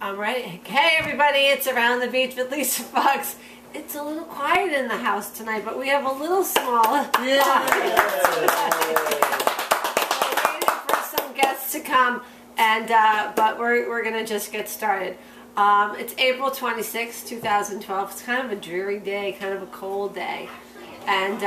I'm ready. Hey everybody, it's Around the Beach with Lisa Fox. It's a little quiet in the house tonight, but we have a little smaller We're waiting for some guests to come, and but we're gonna just get started. It's April 26, 2012. It's kind of a dreary day, kind of a cold day. And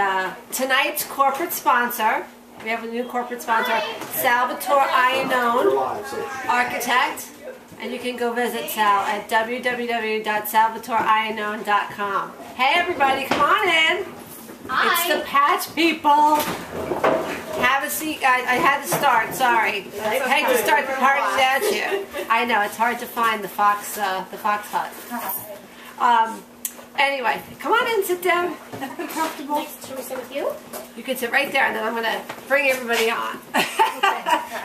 tonight's corporate sponsor, we have a new corporate sponsor, Salvatore Iannone, architect. And you can go visit Sal at www.salvatoreiannone.com. Hey everybody, come on in. Hi. It's the Patch people. Have a seat. I had to start, sorry. I hate to start the party without you. I know, it's hard to find the Fox Hut. Anyway, come on in, sit down. Be comfortable. Should we sit with you? You can sit right there, and then I'm going to bring everybody on.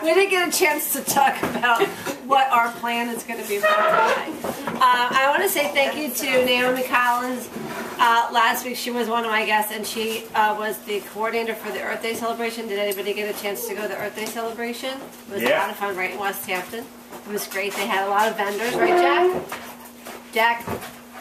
We didn't get a chance to talk about what our plan is going to be for tonight. I want to say thank you to Naomi Collins. Last week she was one of my guests, and she was the coordinator for the Earth Day celebration. Did anybody get a chance to go to the Earth Day celebration? It was a lot of fun right in West Hampton. It was great. They had a lot of vendors, right, Jack? Jack?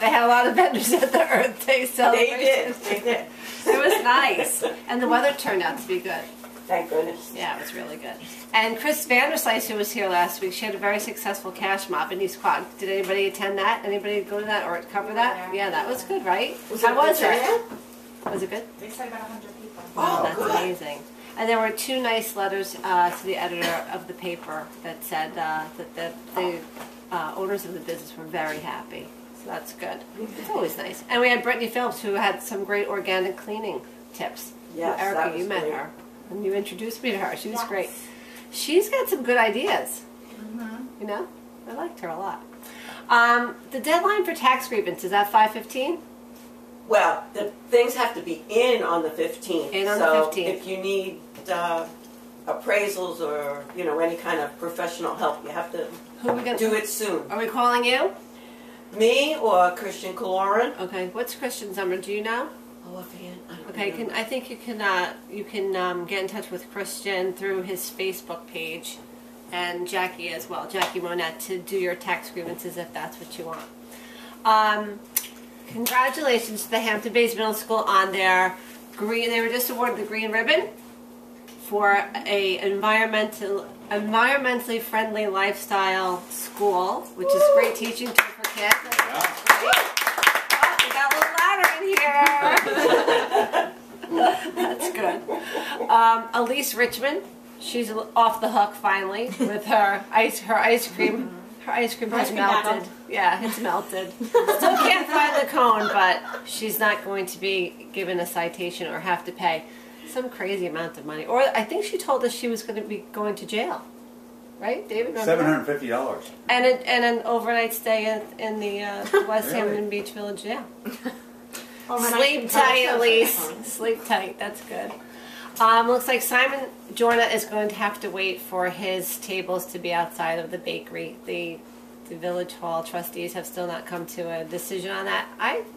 They had a lot of vendors at the Earth Day celebration. They did. It was nice. And the weather turned out to be good. Thank goodness. Yeah, it was really good. And Chris Vanderslice, who was here last week, she had a very successful cash mob in East Quad. Did anybody attend that? Anybody go to that or cover that? Yeah, that was good, right? How was it? Was it good? They said about 100 people. Oh, that's amazing. And there were two nice letters to the editor of the paper that said that the owners of the business were very happy. So that's good. It's always nice. And we had Brittany Phillips, who had some great organic cleaning tips. Yes, Erica, you met her. And you introduced me to her. She was great. She's got some good ideas. You know? I liked her a lot. The deadline for tax grievance, is that 5/15? Well, the things have to be in on the 15th. In on the 15th. If you need appraisals or, you know, any kind of professional help, you have to do it soon. Are we calling you? Me or Christian Caloran. Okay. What's Christian's number? Do you know? Oh, offhand, I don't Okay, know. I think you can get in touch with Christian through his Facebook page, and Jackie as well, Jackie Monette, to do your tax grievances if that's what you want. Congratulations to the Hampton Bays Middle School on their green. They were just awarded the green ribbon for a environmentally friendly lifestyle school, which is great teaching tool for kids. Here. That's good. Elise Richmond, she's off the hook finally with her ice cream. Her ice cream has melted. Yeah, it's melted. Still can't find the cone, but she's not going to be given a citation or have to pay some crazy amount of money. Or I think she told us she was going to be going to jail. Right, David? $750. And an overnight stay in the West Hampton Beach Village jail. Sleep tight, Elise. Sleep tight. That's good. Looks like Simon Jorna is going to have to wait for his tables to be outside of the bakery. The Village Hall trustees have still not come to a decision on that.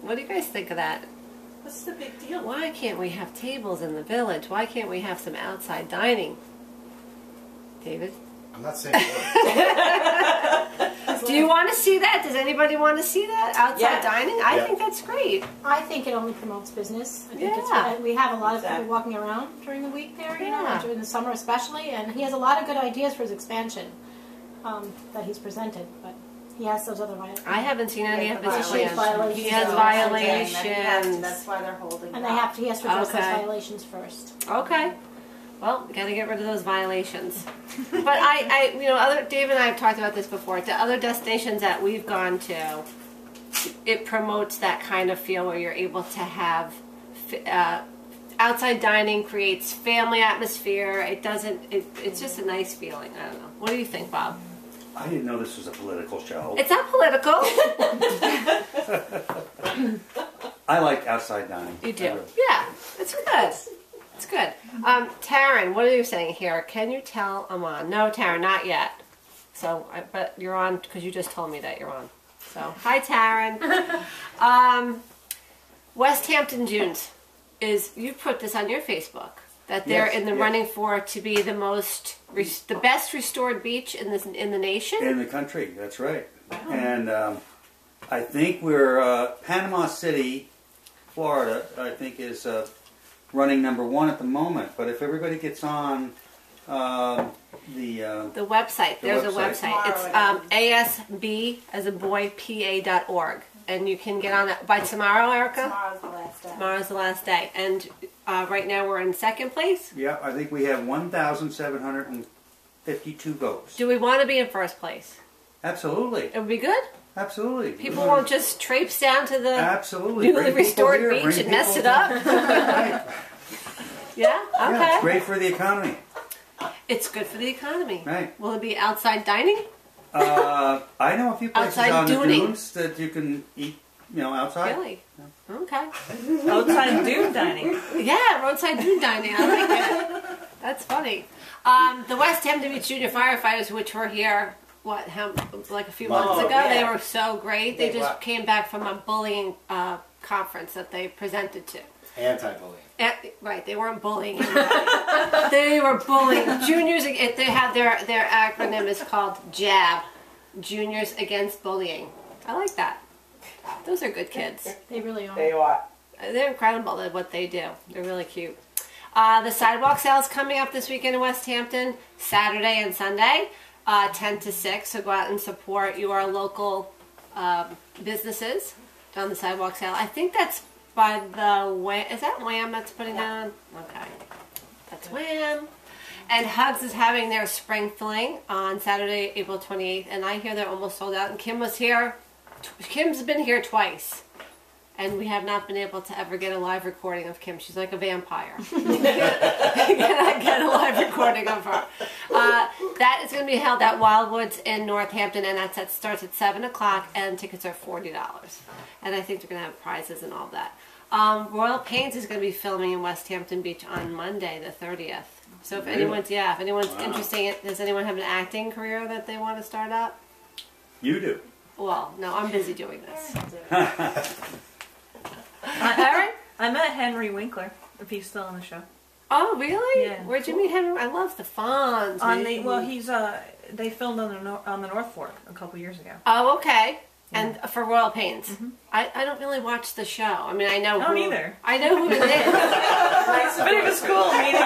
What do you guys think of that? What's the big deal? Why can't we have tables in the village? Why can't we have some outside dining? David? I'm not saying what. Do you want to see that? Does anybody want to see that? Outside dining? I think that's great. I think it only promotes business. I think it's, we have a lot of people walking around during the week there, you know, during the summer especially, and he has a lot of good ideas for his expansion that he's presented, but he has those other violations. I haven't seen any of his violations. plans. He has violations. That's why they're holding and he has to address those violations first. Okay. Well, got to get rid of those violations. But Dave and I have talked about this before. The other destinations that we've gone to, it promotes that kind of feel where you're able to have outside dining, creates family atmosphere. It's just a nice feeling. I don't know. What do you think, Bob? I didn't know this was a political show. It's not political. I like outside dining. You do? Yeah, it's good. It's good. Taryn, what are you saying here? Can you tell I'm on? No, Taryn, not yet. So, but you're on because you just told me that you're on. So, hi, Taryn. West Hampton Dunes you put this on your Facebook. that they're Yes, in the yes. running for to be the best restored beach in the nation. In the country, that's right. And I think we're Panama City, Florida. I think is running #1 at the moment. But if everybody gets on The website. There's a website. It's ASB as a boy PA.org, and you can get on it by tomorrow, Erica. Tomorrow's the last day. Tomorrow's the last day, and right now we're in second place. Yeah, I think we have 1,752 votes. Do we want to be in first place? Absolutely, It would be good. absolutely. People won't just traipse down to the absolutely newly Bring people restored here, beach bring and mess people it up. Right. Yeah. Okay. Yeah, it's great for the economy. It's good for the economy. Right. Will it be outside dining? I know a few places Outside on the dooning. dunes that you can eat, outside. Really? Okay. Outside dune dining. Yeah, roadside dune dining. I like it. That's funny. The West Hampton Beach Junior Firefighters, which were here, like a few months ago, yeah. they were so great. They They just were. came back from a bullying conference that they presented to. Anti-bullying. Right, they weren't bullying anybody. They were bullying. Juniors, they have their acronym is called JAB, Juniors Against Bullying. I like that. Those are good kids. They really are. They are. They're incredible at what they do. They're really cute. The sidewalk sale is coming up this weekend in West Hampton, Saturday and Sunday, 10 to 6. So go out and support your local businesses on the sidewalk sale. I think that's by the Wham. Is that Wham that's putting that on? Okay. That's Wham. And Hugs is having their spring fling on Saturday, April 28th. And I hear they're almost sold out. And Kim was here. Kim's been here twice. And we have not been able to ever get a live recording of Kim. She's like a vampire. You cannot get a live recording of her. That is going to be held at Wildwoods in Northampton, and that starts at 7 o'clock, and tickets are $40. And I think they're going to have prizes and all that. Royal Pains is going to be filming in West Hampton Beach on Monday, the 30th. So if anyone's interested, does anyone have an acting career that they want to start up? You do. Well, no, I'm busy doing this. I met Henry Winkler, if he's still on the show. Oh, really? Yeah. Where'd you meet him? I love the Fonz. He's they filmed on the North Fork a couple years ago. Oh, okay. And for Royal Pains. Mm-hmm. I don't really watch the show. I mean, I know. I don't either. I know who it is. But it was cool meeting.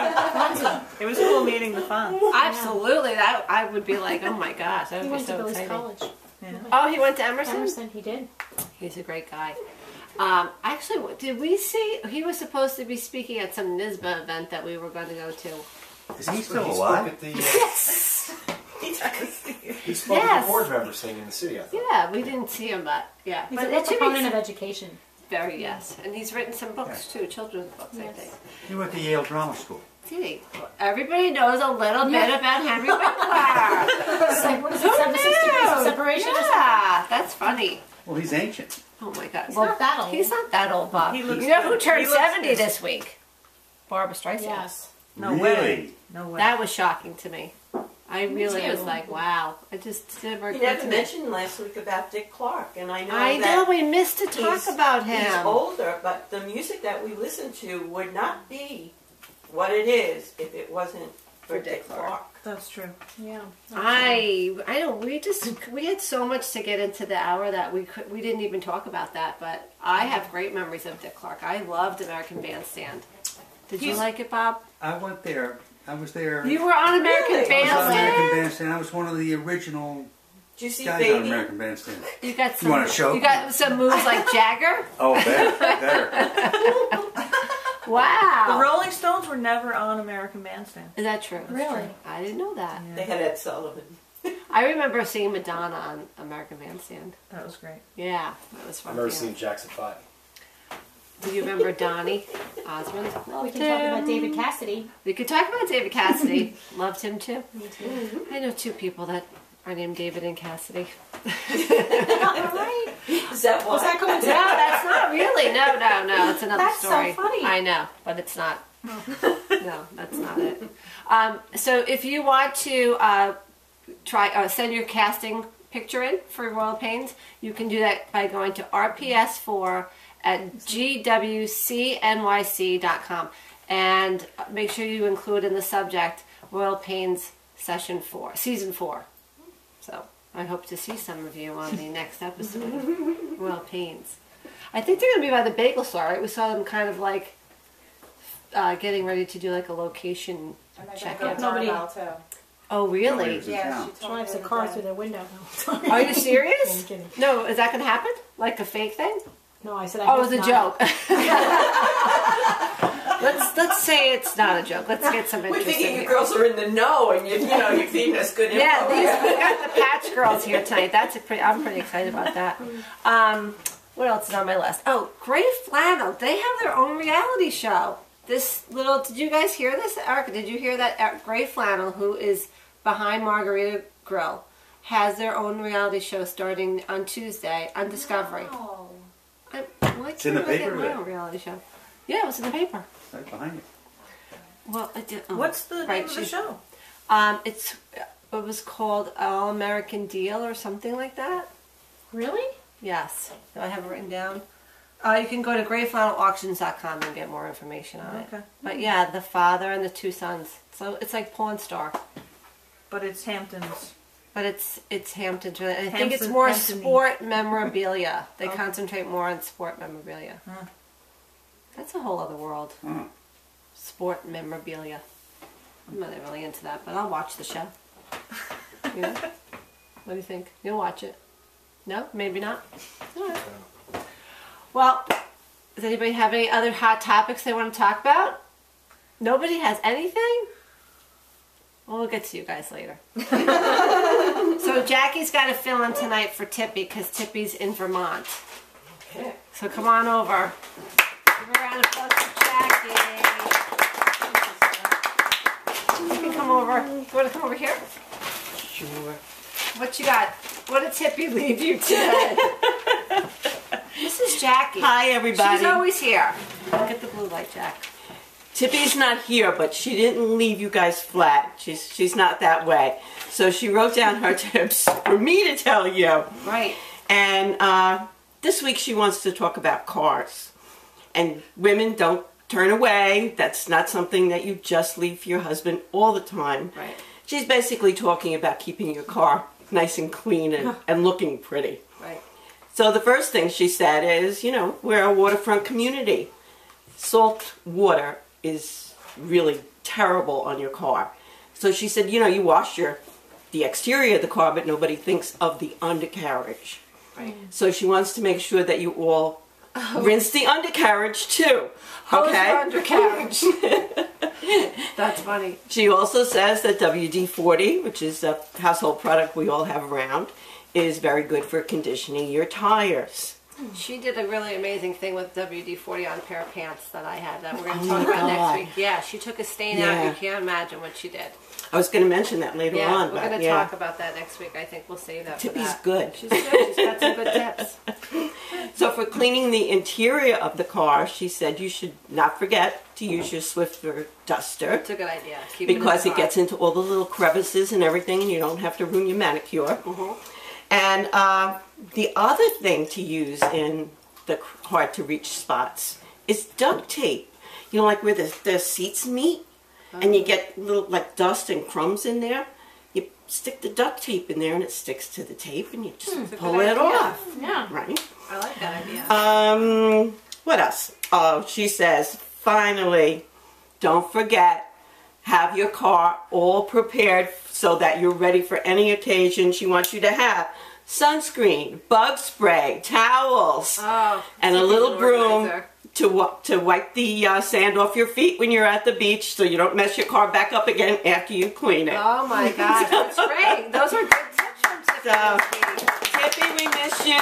It was cool meeting the Fonz. Absolutely. That I would be like, oh my gosh, that He would be went to so Billy's exciting. college. Yeah. Oh, he went to Emerson? Emerson, he did. He's a great guy. Actually, did we see, he was supposed to be speaking at some NISBA event that we were going to go to. Is he still He alive? spoke at the, Yes! he spoke at Yes. the board members thing in the city, I thought. Yeah, we didn't see him, but yeah. He's but a proponent of education. Very, yes. And he's written some books too, children's books, I think. He went to Yale Drama School. Did he? Everybody knows a little bit about Henry Winkler. It's like, what is it, Who 6 degrees knew? of separation or something? Yeah, that's funny. Well, he's ancient. Oh my God. He's not that old. He's not that old, Bob. He looks You know who good. turned He looks 70 good. this week? Barbara Streisand. Yes. No Really? way. No way. That was shocking to me. I really too. was like, wow. I just never You occurred never to me. mentioned last week about Dick Clark, and I know I that know, we missed to talk he's- about him. He's older, but the music that we listen to would not be what it is if it wasn't for Dick Clark. That's true. Yeah. I know we had so much to get into the hour that we didn't even talk about that, but I have great memories of Dick Clark. I loved American Bandstand. Did you like it, Bob? I went there. I was there. You were on American Really? I was on American Bandstand? Bandstand. I was one of the original Did you see guys on Baby? American Bandstand. You got some. want a show? You got some moves like Jagger. Oh, better. Wow. The Rolling Stones were never on American Bandstand. Is that true? Really? I didn't know that. They had Ed Sullivan. I remember seeing Madonna on American Bandstand. That was great. Yeah, that was fun. I've never seen Jackson 5. Do you remember Donnie Osmond? Well, we can talk about David Cassidy. We could talk about David Cassidy. Loved him too. Me too. I know two people that are named David and Cassidy. Right. Is that why? Was that No, coincidence? that's not really. No, it's another That's so story. funny. I know, but it's not. No, that's not it. So if you want to send your casting picture in for Royal Pains, you can do that by going to RPS4 at gwcnyc.com. And make sure you include in the subject Royal Pains Season 4. So I hope to see some of you on the next episode of Royal Pains. I think they're going to be by the bagel store, right? We saw them kind of like getting ready to do like a location check-in. Nobody. Oh, really? Yeah, She drives the car through their window. Are you serious? I'm kidding. No, is that going to happen? Like a fake thing? No, I said I Oh, hope it was a not. joke. let's say it's not a joke. Let's get some We're interest thinking in you here. girls are in the know, and you're feeding us good info. Yeah, we got the Patch Girls here tonight. I'm pretty excited about that. What else is on my list? Oh, Gray Flannel. They have their own reality show. Did you guys hear this? Erica, did you hear that? Gray Flannel, who is behind Margarita Grill, has their own reality show starting on Tuesday on Discovery. Oh. It's in the paper, my own reality show. Yeah, it was in the paper. Right behind you. Well, it did, What's the name of the show? It was called All American Deal or something like that. Really? Yes, I have it written down. You can go to grayflannelauctions.com and get more information on it. Okay. But yeah, the father and the two sons. So it's like Pawn Star. But it's Hamptons. But it's Hamptons. I think it's more sport memorabilia. They concentrate more on sport memorabilia. Huh. That's a whole other world. Huh. Sport memorabilia. I'm not really into that, but I'll watch the show. Yeah. What do you think? You'll watch it? No? Maybe not? All right. Well, does anybody have any other hot topics they want to talk about? Nobody has anything? Well, we'll get to you guys later. So Jackie's got to fill in tonight for Tippy because Tippy's in Vermont. Okay. So come on over. Give a round of applause for Jackie. You can come over. You want to come over here? Sure. What you got? What did Tippy leave you today? This is Jackie. Hi, everybody. She's always here. Look at the blue light, Jack. Tippy's not here, but she didn't leave you guys flat. She's not that way. So she wrote down her tips for me to tell you. Right. And this week she wants to talk about cars. And women, don't turn away. That's not something that you just leave for your husband all the time. Right. She's basically talking about keeping your car nice and clean and looking pretty. Right. So the first thing she said is, we're a waterfront community. Salt water is really terrible on your car. So she said, you wash the exterior of the car, but nobody thinks of the undercarriage. Right. So she wants to make sure that you all rinse the undercarriage too. How's Okay? your undercarriage? That's funny. She also says that WD-40, which is a household product we all have around, is very good for conditioning your tires. She did a really amazing thing with WD-40 on a pair of pants that I had that we're going to talk about next week. Yeah, she took a stain out. You can't imagine what she did. I was going to mention that later on. We're going to talk about that next week. I think we'll save that Tippy's for that. good. She's good. She's got some good tips. So for cleaning the interior of the car, she said you should not forget to use your Swiffer duster. It's a good idea. Keep Because it it gets into all the little crevices and everything, and you don't have to ruin your manicure. Mm-hmm. And the other thing to use in the hard-to-reach spots is duct tape. Like where the seats meet, and you get little dust and crumbs in there. You stick the duct tape in there, and it sticks to the tape, and you just pull it off. Yeah. Right? I like that idea. What else? Oh, she says, finally, don't forget, have your car all prepared so that you're ready for any occasion. She wants you to have sunscreen, bug spray, towels, and a little broom to wipe the sand off your feet when you're at the beach so you don't mess your car back up again after you clean it. Oh my gosh, that's great. Those are good tips from Tippy. Tippy, we miss you.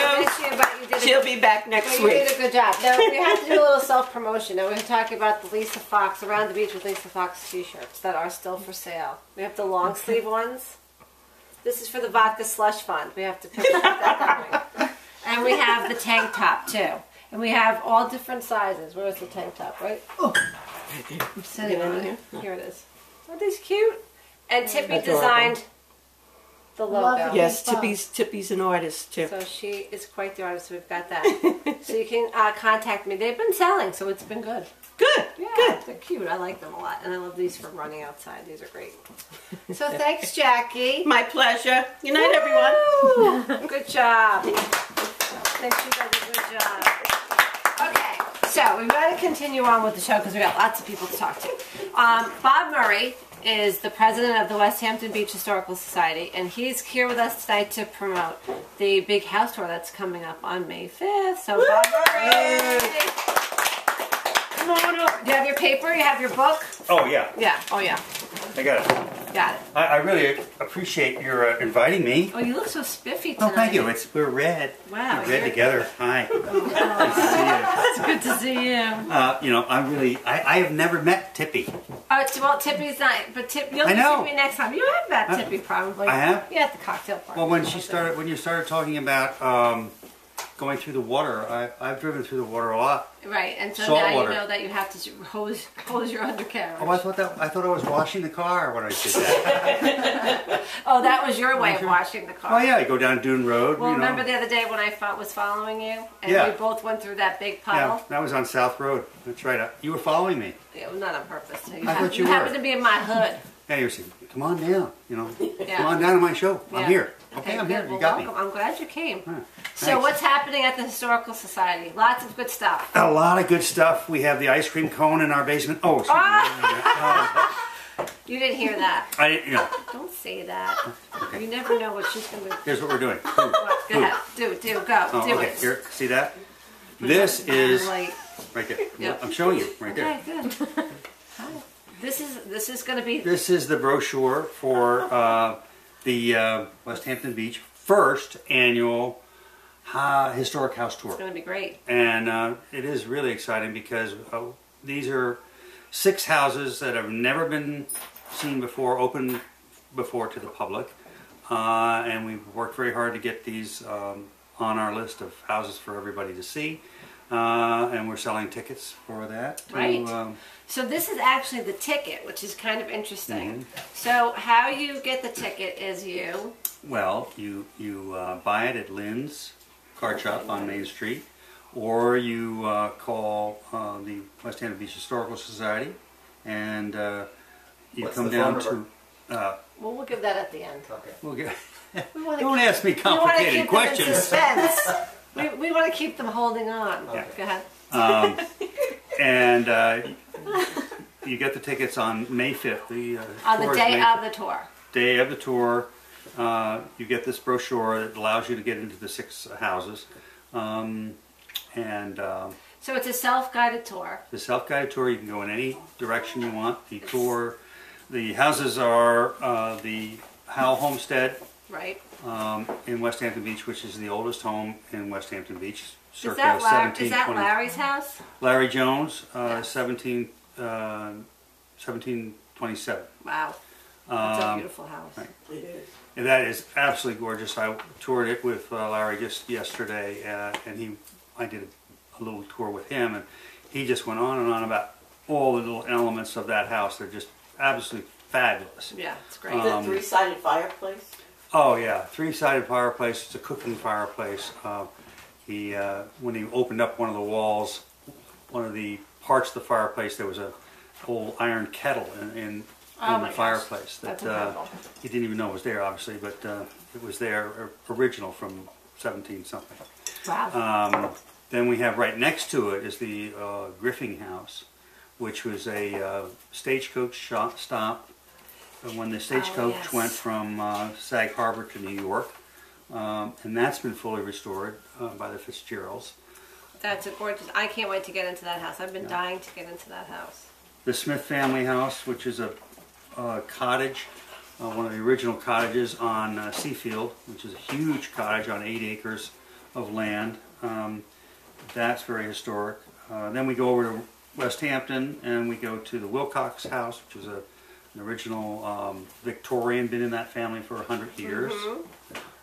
But you did She'll be back next You week. did a good job. Now, we have to do a little self-promotion. Now, we're talking about the Lisa Fox, Around the Beach with Lisa Fox t-shirts that are still for sale. We have the long sleeve ones. This is for the Vodka Slush Fund. We have to keep that going. And we have the tank top, too. And we have all different sizes. Where's the tank top, right? Oh. I'm sitting on it. Here it is. Aren't these cute? And Tippy Adorable. designed the Love logo. it. Yes, Fun. Tippy's an artist too. So she is quite the artist. So we've got that. So you can contact me. They've been selling, so it's been good. Good, Yeah, good. they're cute. I like them a lot, and I love these for running outside. These are great. So thanks, Jackie. My pleasure. Good night, everyone. Woo! Good job. Thanks, you guys a good job. Okay, so we've got to continue on with the show because we got lots of people to talk to. Bob Murray is the president of the West Hampton Beach Historical Society, and he's here with us tonight to promote the big house tour that's coming up on May 5th. So Bob Murray, come on over. Do you have your paper? You have your book? Oh yeah, Yeah. Oh yeah. I got it. Got it. I really appreciate your inviting me. Oh, you look so spiffy tonight. Oh, thank you. We're red. Wow, We're red you're- together. Hi. It's good to see you. You know, I have never met Tippy. Well, Tippy's not, but you'll I see know. Tippy next time. You have met Tippy probably. I have? Yeah, at the cocktail party. Well, when you started talking about going through the water, I've driven through the water a lot. Right, and so Salt now water. you know that you have to hose your undercarriage. Oh, I thought I was washing the car when I did that. Oh, that was your way of washing the car. Oh yeah, I go down Dune Road. Well, you know. remember the other day when I was following you, and Yeah. we both went through that big Yeah, puddle? that was on South Road. That's right. You were following me. Yeah, well, not on purpose. I thought you were. happened to be in my hood. Yeah, you were saying, "Come on down," you know. Yeah. Come on down to my show. Yeah. I'm here. Okay, I'm here. good. You Well, got welcome. me. I'm glad you came. All right. So Thanks. what's happening at the Historical Society? Lots of good stuff. A lot of good stuff. We have the ice cream cone in our basement. Oh, excuse me. You didn't hear that. You know, Don't say that. You never know what she's going to here's what we're doing. Go ahead. Do, go. Oh, do okay. it. Here, see that? This is Like, right there. Yep. I'm showing you right okay, there. good. Hi. This is going to be. This is the brochure for the West Hampton Beach first annual historic house tour. It's going to be great. And it is really exciting because these are 6 houses that have never been seen before, open before to the public. And we've worked very hard to get these on our list of houses for everybody to see. And we're selling tickets for that. Right. So this is actually the ticket, which is kind of interesting. So how you get the ticket is you. Well, you buy it at Lynn's Card Shop on Main Street, or you call the West Hampton Beach Historical Society, and you What's come the down phone to. number? Well, we'll give that at the end. Okay. We'll get, We wanna don't ask me We want to complicated keep them in questions. suspense. We want to keep them holding on. Okay. Go ahead. And you get the tickets on May 5th. The On the tour is day May of the tour. day of the tour. You get this brochure that allows you to get into the 6 houses. So it's a self-guided tour. The self-guided tour, you can go in any direction you want. The tour, the houses are the Howell Homestead Right. in West Hampton Beach, which is the oldest home in West Hampton Beach, Is circa that 1720. Larry's house? Larry Jones, Yeah. 1727. Wow. That's a beautiful house. right. And that is absolutely gorgeous. I toured it with Larry just yesterday, and I did a little tour with him, and he just went on and on about all the little elements of that house. They're just absolutely fabulous. Yeah, it's great. The 3-sided fireplace. Oh yeah, 3-sided fireplace. It's a cooking fireplace. When he opened up one of the walls, one of the parts of the fireplace, there was a old iron kettle in Oh the my gosh. fireplace That's that incredible. he didn't even know was there, obviously, but it was there, original from 17 something. Wow. Then we have right next to it is the Griffing House, which was a stagecoach stop when the stagecoach yes. went from Sag Harbor to New York, and that's been fully restored by the Fitzgeralds. That's a gorgeous. I can't wait to get into that house. I've been dying to get into that house. The Smith family house, which is a cottage, one of the original cottages on Seafield, which is a huge cottage on 8 acres of land. That's very historic. Then we go over to West Hampton and we go to the Wilcox house, which is an original Victorian, been in that family for 100 years.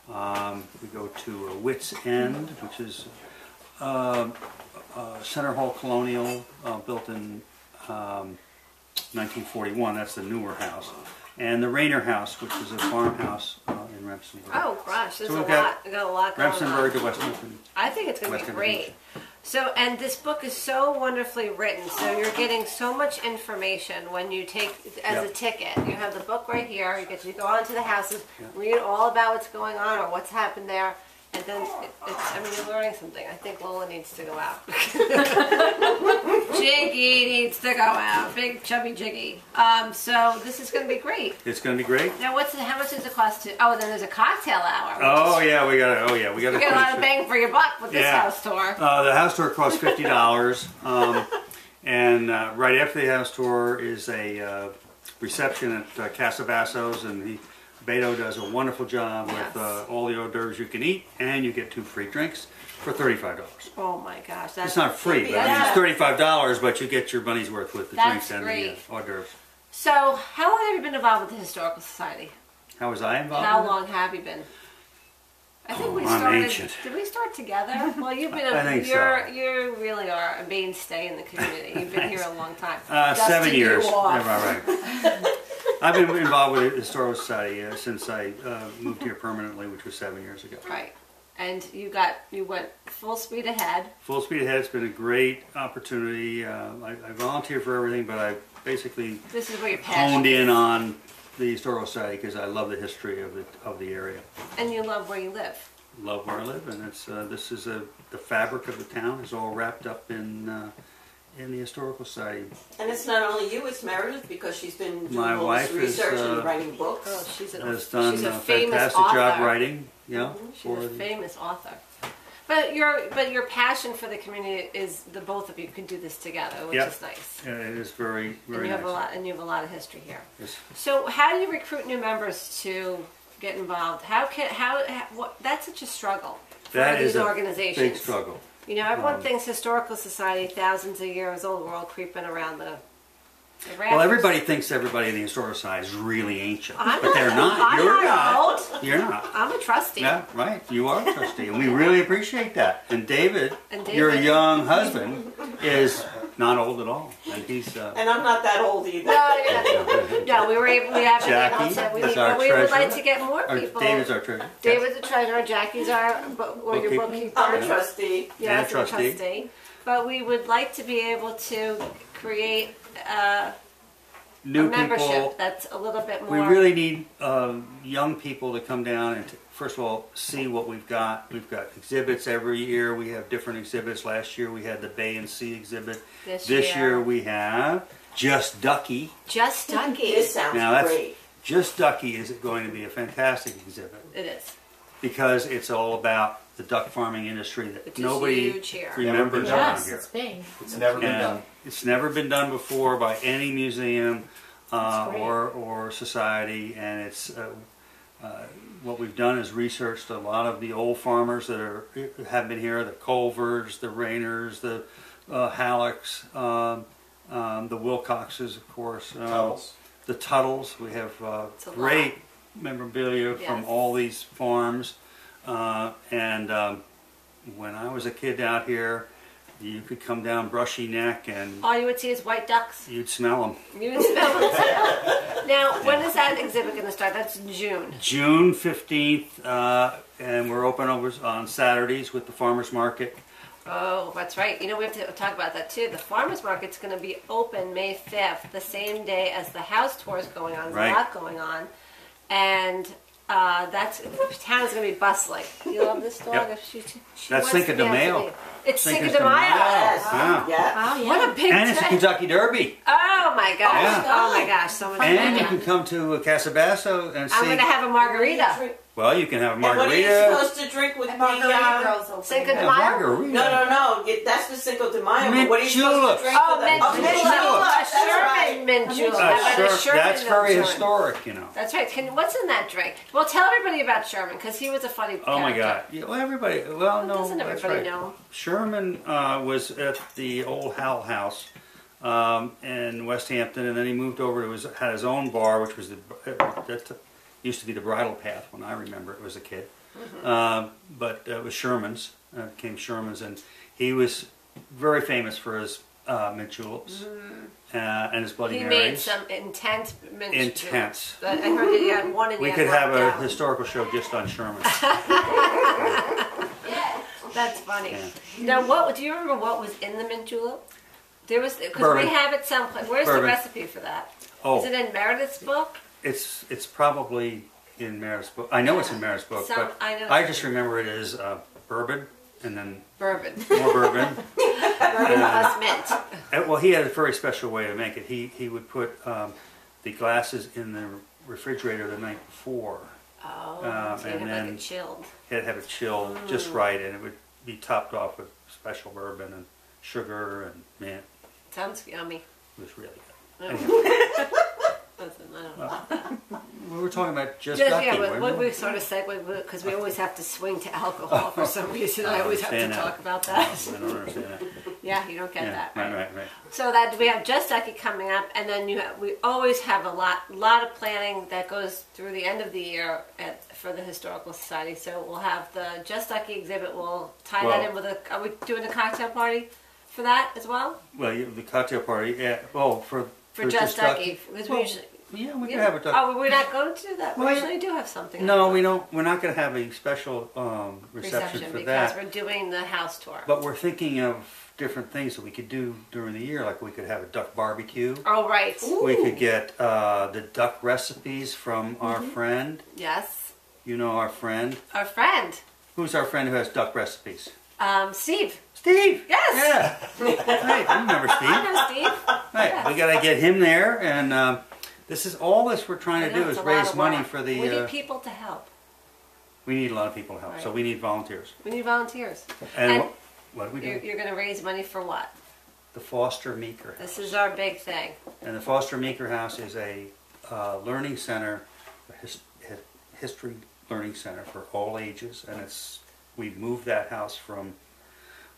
We go to Wits End, which is Center Hall Colonial, built in 1941. That's the newer house. And the Rayner House, which is a farmhouse in in Remsenburg. Oh gosh, there's So a we've got lot. We got a lot going Remsenburg on. to West Hampton. I think it's going to West be Hampton great. So, and this book is so wonderfully written. So you're getting so much information when you take as a Yep. ticket. You have the book right here. You get to go onto the houses, read all about what's going on or what's happened there, and then I mean, you're learning something. I think Lola needs to go out. Jiggy needs to go out. Big chubby Jiggy. So this is going to be great. It's going to be great. Now, how much does it cost to? Oh, then there's a cocktail hour. Oh yeah, we got to. You get a lot of bang for your buck with this house tour. The house tour costs $50, and right after the house tour is a reception at Casa Basso's, and Beto does a wonderful job with all the hors d'oeuvres you can eat, and you get 2 free drinks for $35. Oh my gosh, that's It's not free, but it's $35, but you get your money's worth with the drinks and the hors d'oeuvres. So, how long have you been involved with the Historical Society? How was I involved? How in it? long have you been? I think we I'm started. ancient. Did we start together? Well, you've been. I think You really are a mainstay in the community. You've been here a long time. 7 Dusting years. you off. Yeah, right. I've been involved with the Historical Society since I moved here permanently, which was 7 years ago. Right, and you went full speed ahead. Full speed ahead. It's been a great opportunity. I volunteer for everything, but I basically This is where your passion. honed in on the Historical Society because I love the history of the area. And you love where you live. Love where I live, and it's this is the fabric of the town is all wrapped up in the Historical Society. And it's not only you, it's Meredith, because she's been doing My all wife this is, research and writing books. Oh, she's Has done she's a a famous fantastic author. job writing. Yeah, She's a famous author. But your passion for the community is the both of you can do this together, which Yep. is nice. Yeah, it is very And very you nice. have a lot of history here. Yes. So how do you recruit new members to get involved? That's such a struggle for That these is a organizations. big struggle. You know, everyone thinks Historical Society, thousands of years old, we're all creeping around the rafters. Well, everybody thinks everybody in the Historical Society is really ancient, I'm but they're not. I'm You're not old. You're not. I'm a trustee. Yeah, right. You are a trustee, and we really appreciate that. And David, your young husband, is not old at all, and he's. And I'm not that old either. No, we haven't been able Jackie to. is our We would like treasurer. to get more people. David's our treasurer. David's a treasurer. Jackie's our your bookkeeper. I'm a trustee. Yes, And a trustee. trustee. But we would like to be able to create a New membership people. that's a little bit We more. really need young people to come down and, first of all, see what we've got. We've got exhibits every year. We have different exhibits. Last year we had the Bay and Sea exhibit. This This year. year we have Just Ducky. Just Ducky. This sounds Now that's great. Just Ducky is going to be a fantastic exhibit It is. because it's all about the duck farming industry that Which is nobody huge here. remembers Never been around Yes, here. it's big. It's never been And done. it's never been done before by any museum That's great. or society, and it's what we've done is researched a lot of the old farmers that have been here, the Culvers, the Rayners, the Hallecks, the Wilcoxes, of course, Tuttles. the Tuttles. We have a great memorabilia from Yes. all these farms, and when I was a kid out here, you could come down Brushy Neck and All you would see is white ducks. you'd smell them. You would smell them. Now, when is that exhibit going to start? That's June. June 15th, and we're open over on Saturdays with the farmers market. Oh, that's right. You know, we have to talk about that too. The farmers market's going to be open May 5th, the same day as the house tour is going on. There's Right. a lot going on. And the town is going to be bustling. You love this dog? Yep. If she That's wants Cinco to de be out Mayo. today. It's Cinco Cinco's de de Mayo. Mayo. Yes. Yeah. Oh, yeah. What a big And it's a day. Kentucky Derby. Oh my gosh. Yeah. Oh my gosh. So much And you fun. can come to Casa Basso and see. I'm going to have a margarita. Well, you can have a And what are you margarita. supposed to drink with the Cinco de A Mayo? margarita. No. That's the Cinco de Mayo. Mint But what are you supposed julep. to drink Oh, with mint it? julep. julep. A That's right. Sherman mint julep. Uh, How about a Sher- Sherman that's mint very julep? historic, you know. That's right. What's in that drink? Well, tell everybody about Sherman because he was a funny Oh my character. God! Yeah, well, everybody. Well, no, Doesn't that's everybody right. know? Sherman was at the old Howell House in West Hampton, and then he moved over to had his own bar, which was that used to be the Bridle Path when I remember it was a kid. But it was Sherman's. Became Sherman's, and he was very famous for his mint juleps and his Bloody He Marys. made some intense mint Intense. juleps. I heard you had one and We you could had have a one down. historical show just on Sherman. That's funny. Yeah. Now, what do you remember? What was in the mint julep? There was because Bourbon. we have it someplace. Where's Bourbon. the recipe for that? Oh. Is it in Meredith's book? It's probably in Meredith's book. I know it's in Meredith's book, but I know. I just remember it as bourbon and then Bourbon. more bourbon. Bourbon plus mint. Well, he had a very special way to make it. He would put the glasses in the refrigerator the night before. Oh, so you and have like then it chilled. He'd have it chilled just right, and it would be topped off with special bourbon and sugar and mint. Sounds yummy. It was really good. Oh. Listen, I don't know about that. We were talking about just Yeah, ducking, but weren't we sort of segue because we always have to swing to alcohol for some reason. I always have to understand that. talk about that. I don't understand that. Yeah, you don't get Yeah, that. right. So that we have Just Ducky coming up, and then we always have a lot of planning that goes through the end of the year for the Historical Society. So we'll have the Just Ducky exhibit. We'll tie that in with a. Are we doing a cocktail party for that as well? Well, the cocktail party. Yeah. Oh, for Just Ducky, because we usually. Yeah, we can have a duck. Oh, we're not going to do that. We Well, usually do have something. No, like we that. don't. We're not going to have a special reception for because that. we're doing the house tour. But we're thinking of different things that we could do during the year. Like we could have a duck barbecue. Oh, right. We could get the duck recipes from our friend. Yes. You know our friend. Our friend, Who's our friend who has duck recipes? Steve. Steve. Yes. Yeah. Right. You remember Steve? I know Steve. Right. Yes. We got to get him there, and this is all this we're trying I to know, do it's is a lot raise of money work. for the. We need people to help. We need a lot of people to help, so Right. we need volunteers. We need volunteers. And what do we do? You're going to raise money for what? The Foster Meeker House. This is our big thing. And the Foster Meeker House is a learning center, history learning center for all ages, and we've moved that house from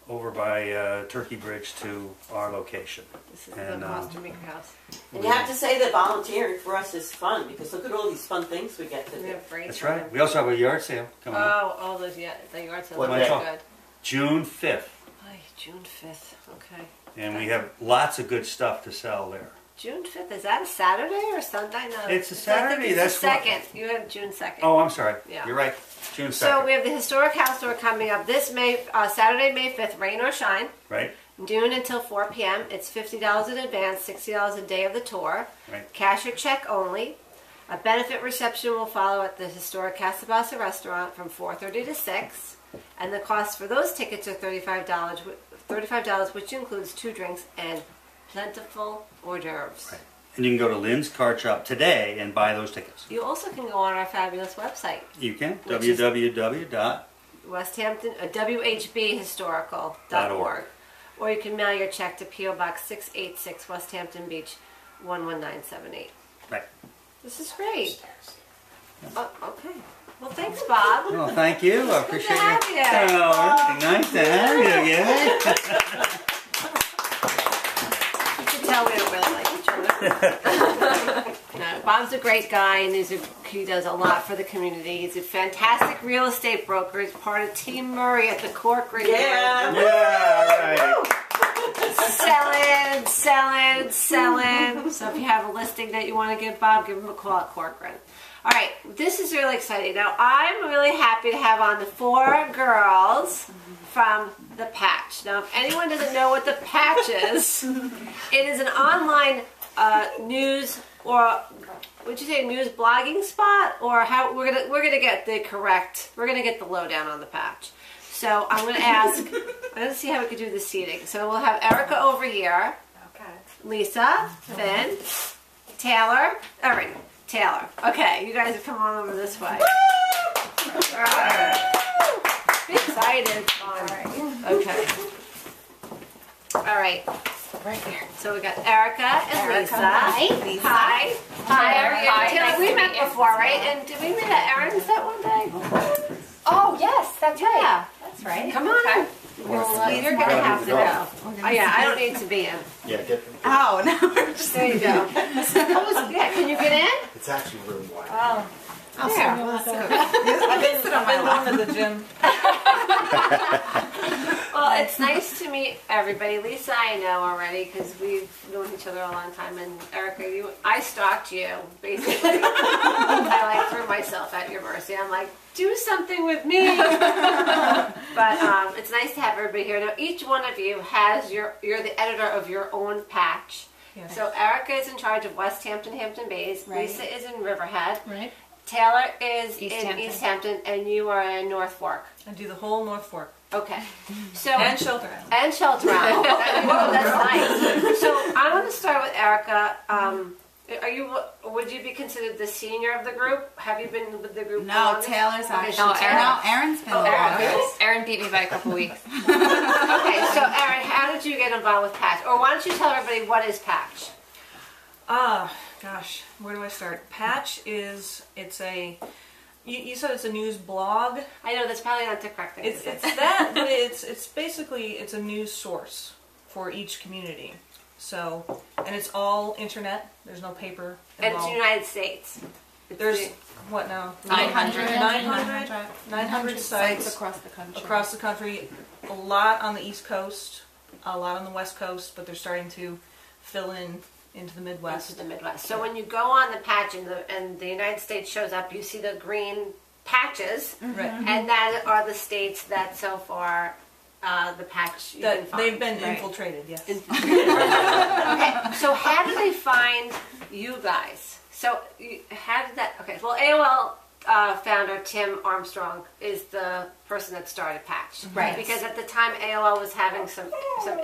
over by Turkey Bridge to our location. This is And, the Foster Meeker House. And you have to say that volunteering for us is fun because look at all these fun things we get to We do. have brainstorming. That's right. We also have a yard sale coming up. Oh, all those, yeah, the yard sales What are day? good. June 5th. Ay, June 5th, okay. And we have lots of good stuff to sell there. June 5th, is that a Saturday or Sunday? No. It's a I think Saturday, it's that's the what- 2nd. You have June 2nd. Oh, I'm sorry. Yeah. You're right. June 2nd. So we have the Historic House Tour coming up this Saturday, May 5th, rain or shine. Right? Noon until 4 p.m. It's $50 in advance, $60 a day of the tour. Right. Cash or check only. A benefit reception will follow at the historic Casabasa restaurant from 4:30 to 6. And the cost for those tickets are $35, which includes 2 drinks and plentiful hors d'oeuvres. Right. And you can go to Lynn's Card Shop today and buy those tickets. You also can go on our fabulous website, You can. Which is- www. WHBhistorical.org. Or you can mail your check to P.O. Box 686, West Hampton Beach, 11978. Right. This is great. Oh, okay. Well, thanks, Bob. Well, thank you. I appreciate have you. you. Oh, nice to have you. Yeah. You can tell we don't really like each other. No, Bob's a great guy, and he does a lot for the community. He's a fantastic real estate broker. He's part of Team Murray at the Corcoran. Yeah. Yeah. Right. Selling. So if you have a listing that you want to give Bob, give him a call at Corcoran. All right, this is really exciting. Now, I'm really happy to have on the 4 girls from The Patch. Now, if anyone doesn't know what The Patch is, it is an online news, or would you say news blogging spot, or how we're gonna get the lowdown on The Patch. So I'm gonna see how we could do the seating. So we'll have Erica over here. Okay. Lisa, Finn, Taylor, Taylor. Okay, you guys come on over this way. All right. Be excited. It's fun. Okay. All right. Right here. So we got Erica and Erica. Lisa. Hi, Lisa. Hi. Hi, Erica. Hi, Taylor, nice we to met meet you. before, right? And did we meet at Aaron's that one day? Oh, yes, that's Yeah. right. That's right. Come on. Okay. Well, you're going to have to go. Oh, yeah, I don't need to be in. Yeah, get. Oh, no, we're just... There you go. Yeah, can you get in? It's actually room wide. Oh. I'll There. sit with I've been going to the gym. Well, Well, it's nice to meet everybody. Lisa, I know already because we've known each other a long time. And Erica, I stalked you, basically. I threw myself at your mercy. I'm like, do something with me. But it's nice to have everybody here. Now, each one of you has you're the editor of your own patch. Yes. So Erica is in charge of West Hampton, Hampton Bays. Right. Lisa is in Riverhead. Right. Taylor is in East Hampton, and you are in North Fork. I do the whole North Fork. Okay. So and Shelter Island. And Shelter Island. Whoa, that's nice. So I want to start with Erica. Would you be considered the senior of the group? Have you been with the group? No, Taylor's actually. No, Erin's been. Erin beat me by a couple weeks. Okay, so Erin, how did you get involved with Patch? Or why don't you tell everybody what is Patch? Gosh, where do I start? Patch is, you said it's a news blog. I know, that's probably not the correct thing. It's that, but it's basically, it's a news source for each community. So, and it's all internet. There's no paper involved. And it's United States. There's, what now? 900 sites across the country. Across the country. A lot on the East Coast, a lot on the West Coast, but they're starting to fill into the Midwest. Into the Midwest. So when you go on the patch and the United States shows up, you see the green patches, right? And that are the states that so far the patch you can find. They've been infiltrated. Yes. Okay. So how do they find you guys? So how did that? Okay. Well, AOL founder Tim Armstrong is the person that started Patch, right? Because at the time AOL was having some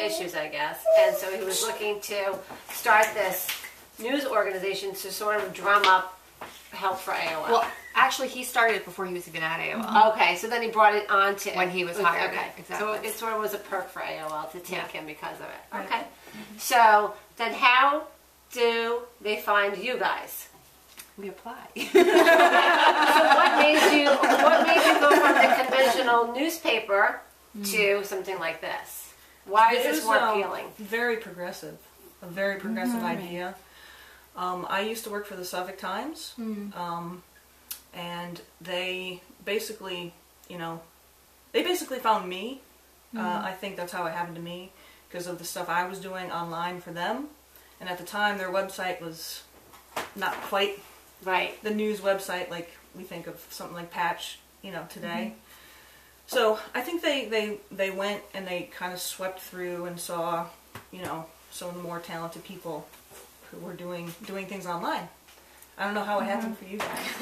issues, I guess, and so he was looking to start this news organization to sort of drum up help for AOL. Well, actually, he started it before he was even at AOL. Okay, so then he brought it on to when he was hired. Okay, exactly. So it sort of was a perk for AOL to take him because of it. Right. Okay, so then how do they find you guys? We apply. So what made you go from the conventional newspaper to something like this? Why is this more appealing? Very progressive. A very progressive idea. I used to work for the Suffolk Times, and they basically, found me. I think that's how it happened to me, because of the stuff I was doing online for them. And at the time, their website was not quite the news website like we think of something like Patch, today. So I think they went and they kind of swept through and saw, some of the more talented people who were doing things online. I don't know how it happened for you guys,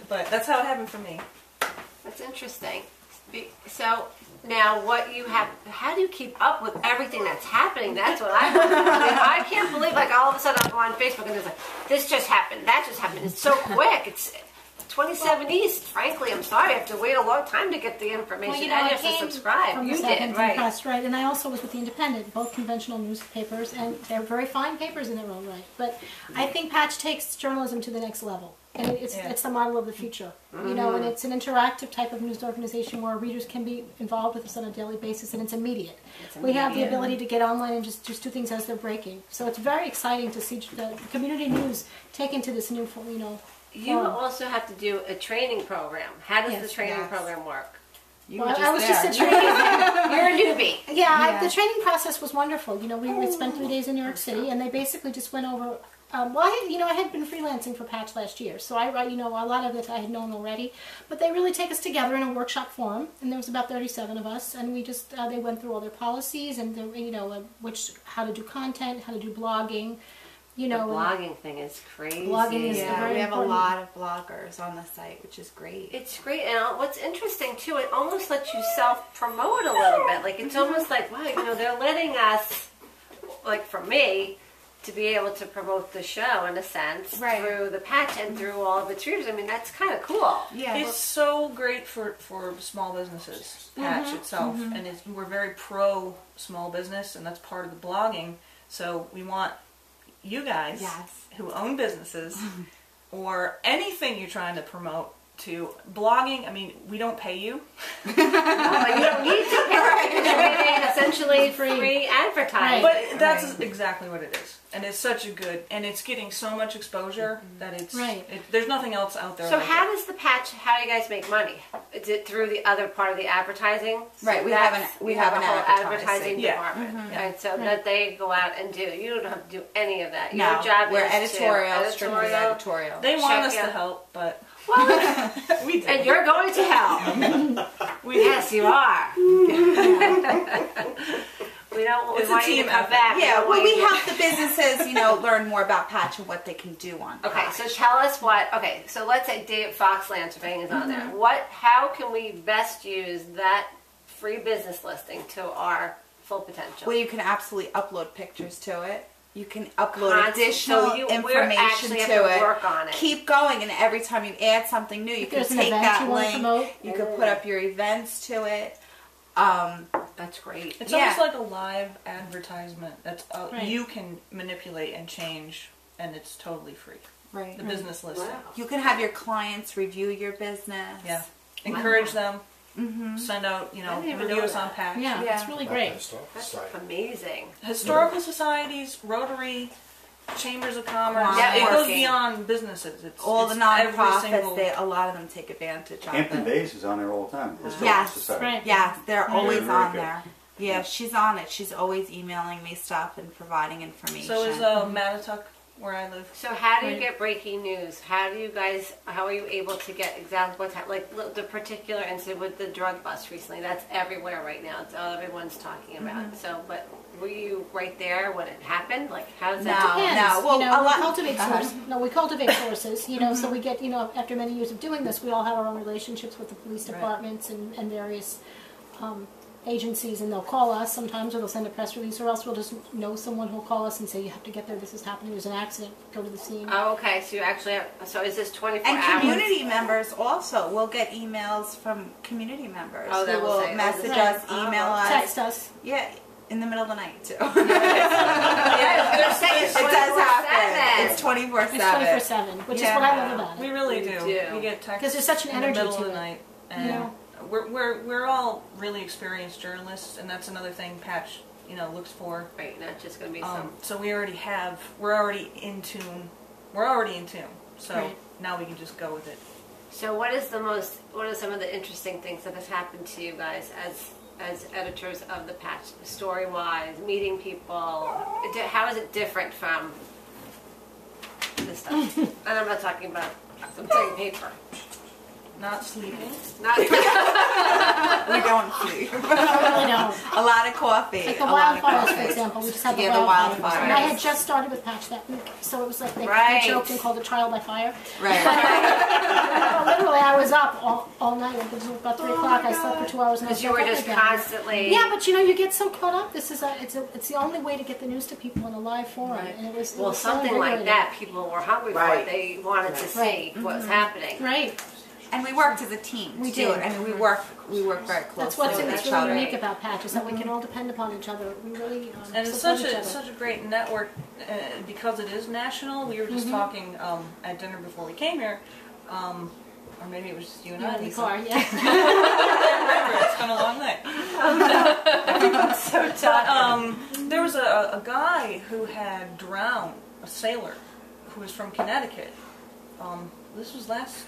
but that's how it happened for me. That's interesting. So now how do you keep up with everything that's happening? That's what I want to know. I can't believe, like, all of a sudden I'll go on Facebook and there's like, this just happened, that just happened. It's so quick. It's 27 East. Frankly, I'm sorry. I have to wait a long time to get the information. Well, and you have to subscribe. From You the did, right. Press, right. And I also was with the Independent, both conventional newspapers, and they're very fine papers in their own right. But I think Patch takes journalism to the next level. And it's the model of the future, and it's an interactive type of news organization where readers can be involved with us on a daily basis, and it's immediate. We have the ability to get online and just do things as they're breaking. So it's very exciting to see the community news taken to this new, You also have to do a training program. How does the training program work? I was just a trainee. You're a newbie. Yeah, the training process was wonderful. We spent 3 days in New York City, and they basically just went over. I had been freelancing for Patch last year, so a lot of it I had known already. But they really take us together in a workshop forum, and there was about 37 of us, and we just they went through all their policies and how to do content, how to do blogging. The blogging thing is crazy. Blogging is we have a lot of bloggers on the site, which is great. It's great, and what's interesting too, it almost lets you self-promote a little bit. Like, it's almost like, wow, they're letting us, like, for me, to be able to promote the show in a sense through the Patch and through all of its readers. I mean, that's kind of cool. Yeah, it's so great for small businesses. Patch itself, and we're very pro small business, and that's part of the blogging. So we want you guys who own businesses or anything you're trying to promote to blogging. I mean, we don't pay you. No, you don't need to pay because you're getting essentially free advertising. But that's exactly what it is. And it's such a good, and it's getting so much exposure that it's, there's nothing else out there. So like how does the Patch, how do you guys make money? is it through the other part of the advertising? Right, we have an whole advertising. department, right? So that they go out and do. You don't have to do any of that. Your No, job we're is strictly editorial. They want Check us to out. help, but Well, we do. and you're going to help. Yes, you are. We don't. It's We a want you to team come effort. back. Yeah, don't well, want we you to- help the businesses, learn more about Patch and what they can do on Okay, Patch. so tell us what. Okay, so let's say Dave Foxland surveying is on there. How can we best use that free business listing to our full potential? Well, you can absolutely upload pictures to it. You can upload additional we information actually have to to it. work on it. Keep going, and every time you add something new, you can there's an take event that you wanna link. promote. You can put up your events to it. That's great. It's Yeah. almost like a live advertisement. That's Right. you can manipulate and change, and it's totally free. Right. The business listing. Wow. You can have your clients review your business. Yeah. Encourage them. Mm-hmm. Send out, I didn't even know reviews that. on Patch. Yeah, Yeah. it's really Not great. the historical That's society. amazing. Historical societies, Rotary, Chambers of Commerce. Yeah, It goes networking. beyond businesses. It's All the it's every nonprofits, single- a lot of them take advantage of Hampton it. Bays is on there all the time. Historical Yes, Society. right. Yeah, they're always very on good. there. Yeah, she's on it. She's always emailing me stuff and providing information. So is Mattatuck where I live. So how do you Right. get breaking news? How are you able to get exactly what's happening? Like the particular incident with the drug bust recently, that's everywhere right now. It's all everyone's talking about. So, but were you right there when it happened? Like, how does that? No. Depends. well, a we lot- cultivate Go ahead. sources. No, we cultivate sources. So we get, after many years of doing this, we all have our own relationships with the police Right. departments and various agencies, and they'll call us sometimes, or they'll send a press release, or else we'll just know someone who'll call us and say, you have to get there, this is happening, there's an accident, go to the scene. Oh, okay. So you actually have. So is this 24 And hours? community members also. We'll get emails from community members Oh, who that will will say, oh, message this- us, oh, email us. Text us. Yeah, in the middle of the night too. Yeah, they're saying it's It does 24/7. happen. It's 24/7. It's 24/7, which is what I love about it. We really We do. do. We get texts 'Cause there's such an in energy the middle to of the it, night, and we're all really experienced journalists, and that's another thing Patch looks for. Right, not just going to be some. So we're already in tune. We're already in tune. So Right. now we can just go with it. So what are some of the interesting things that has happened to you guys as editors of the Patch, story-wise, meeting people? How is it different from this stuff? And I'm not talking about I'm saying paper. Not sleeping. Not We don't sleep. I know. A lot of coffee. Like the a lot of wildfires, for coffee. example. We just had the Yeah, the wildfires. wildfires. And I had just started with Patch that week, so it was like they Right. joked and called it trial by fire. Right. Literally, I was up all night. It was about 3 o'clock. I slept for 2 hours and I because you slept were up just again. constantly. Yeah, but you get so caught up. It's the only way to get the news to people in a live forum. Right. And it was Well, so something like invigorating. that, people were hungry for. Right. It. They wanted to see Right. what was happening. Right. And we worked as a team. We too. did. I mean, we work very closely That's what's with it's each really other. unique about Patch is that we can all depend upon each other. We really And it's support such each a other. such a great network because it is national. We were just talking at dinner before we came here, or maybe it was just you and I. Yeah, in the Lisa. car, yeah. It's been a long night. So But there was a guy who had drowned, a sailor, who was from Connecticut. This was last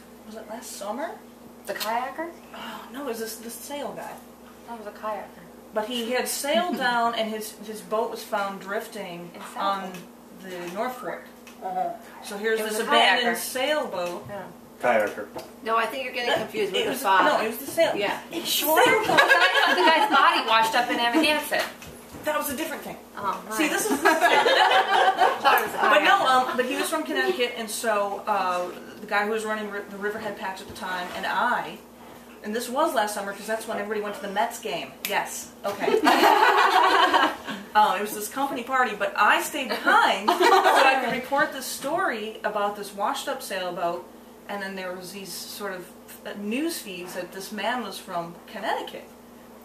summer? the kayaker? Oh, no, it was this sail guy. That was a kayaker. But he had sailed down, and his boat was found drifting In on the North Fork. So here's It was this a abandoned kayaker. sailboat. Yeah. Kayaker. No, I think you're getting confused with It the was father. no, it was the sail. Yeah. Sure. The guy's body washed up in Amagansett. That was a different thing. Oh, See, this is. Thought it was a But no, kayaker. but he was from Connecticut, and so the guy who was running the Riverhead Patch at the time, and this was last summer because that's when everybody went to the Mets game. Yes, okay. It was this company party, but I stayed behind so I could report this story about this washed-up sailboat, and then there was these sort of news feeds that this man was from Connecticut.